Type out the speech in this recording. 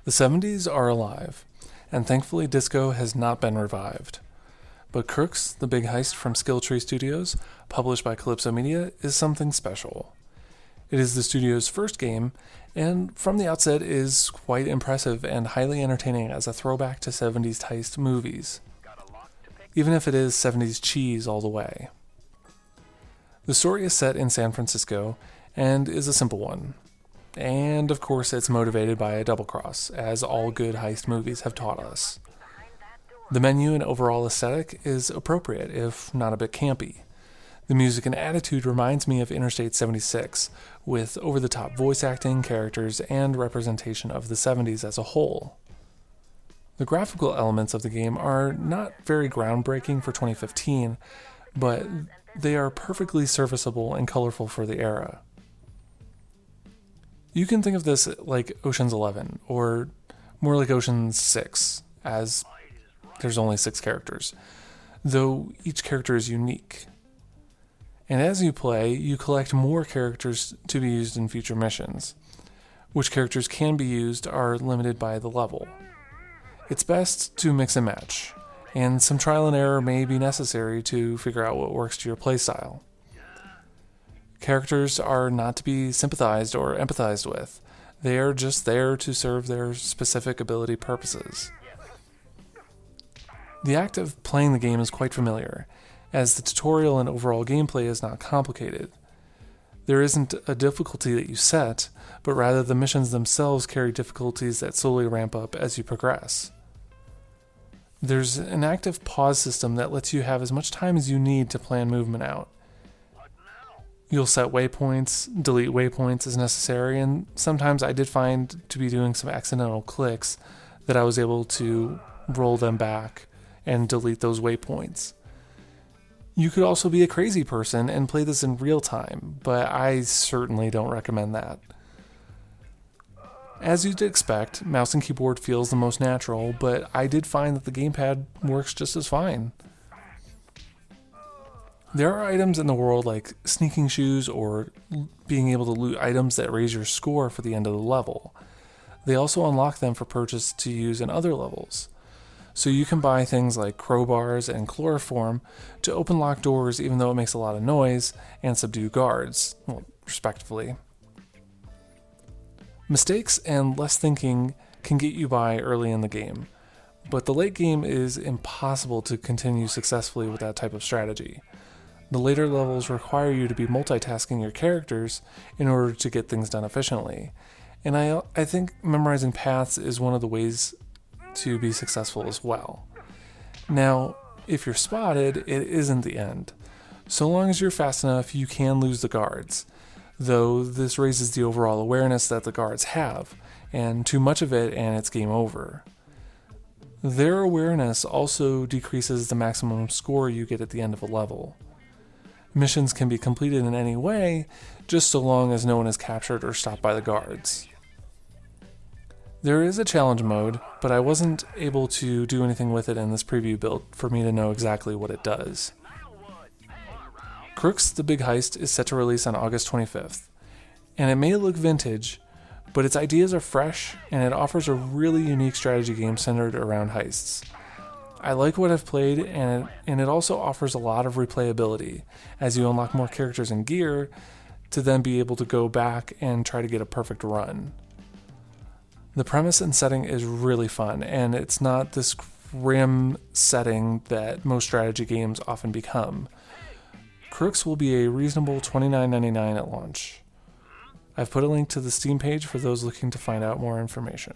The 70s are alive, and thankfully disco has not been revived. But Crookz, the Big Heist from Skilltree Studios, published by Calypso Media, is something special. It is the studio's first game, and from the outset is quite impressive and highly entertaining as a throwback to 70s heist movies, even if it is 70s cheese all the way. The story is set in San Francisco, and is a simple one. And of course it's motivated by a double cross, as all good heist movies have taught us. The menu and overall aesthetic is appropriate, if not a bit campy. The music and attitude reminds me of Interstate 76, with over-the-top voice acting, characters, and representation of the 70s as a whole. The graphical elements of the game are not very groundbreaking for 2015, but they are perfectly serviceable and colorful for the era. You can think of this like Ocean's 11, or more like Ocean's 6, as there's only 6 characters, though each character is unique. And as you play, you collect more characters to be used in future missions. Which characters can be used are limited by the level. It's best to mix and match, and some trial and error may be necessary to figure out what works to your playstyle. Characters are not to be sympathized or empathized with. They are just there to serve their specific ability purposes. The act of playing the game is quite familiar, as the tutorial and overall gameplay is not complicated. There isn't a difficulty that you set, but rather the missions themselves carry difficulties that slowly ramp up as you progress. There's an active pause system that lets you have as much time as you need to plan movement out. You'll set waypoints, delete waypoints as necessary, and sometimes I did find to be doing some accidental clicks that I was able to roll them back and delete those waypoints. You could also be a crazy person and play this in real time, but I certainly don't recommend that. As you'd expect, mouse and keyboard feels the most natural, but I did find that the gamepad works just as fine. There are items in the world like sneaking shoes or being able to loot items that raise your score for the end of the level. They also unlock them for purchase to use in other levels. So you can buy things like crowbars and chloroform to open locked doors even though it makes a lot of noise, and subdue guards, respectively. Mistakes and less thinking can get you by early in the game, but the late game is impossible to continue successfully with that type of strategy. The later levels require you to be multitasking your characters in order to get things done efficiently, and I think memorizing paths is one of the ways to be successful as well. Now, if you're spotted, it isn't the end. So long as you're fast enough, you can lose the guards, though this raises the overall awareness that the guards have, and too much of it and it's game over. Their awareness also decreases the maximum score you get at the end of a level. Missions can be completed in any way, just so long as no one is captured or stopped by the guards. There is a challenge mode, but I wasn't able to do anything with it in this preview build for me to know exactly what it does. Crookz, the Big Heist is set to release on August 25th, and it may look vintage, but its ideas are fresh and it offers a really unique strategy game centered around heists. I like what I've played, and it also offers a lot of replayability, as you unlock more characters and gear to then be able to go back and try to get a perfect run. The premise and setting is really fun, and it's not this grim setting that most strategy games often become. Crookz will be a reasonable $29.99 at launch. I've put a link to the Steam page for those looking to find out more information.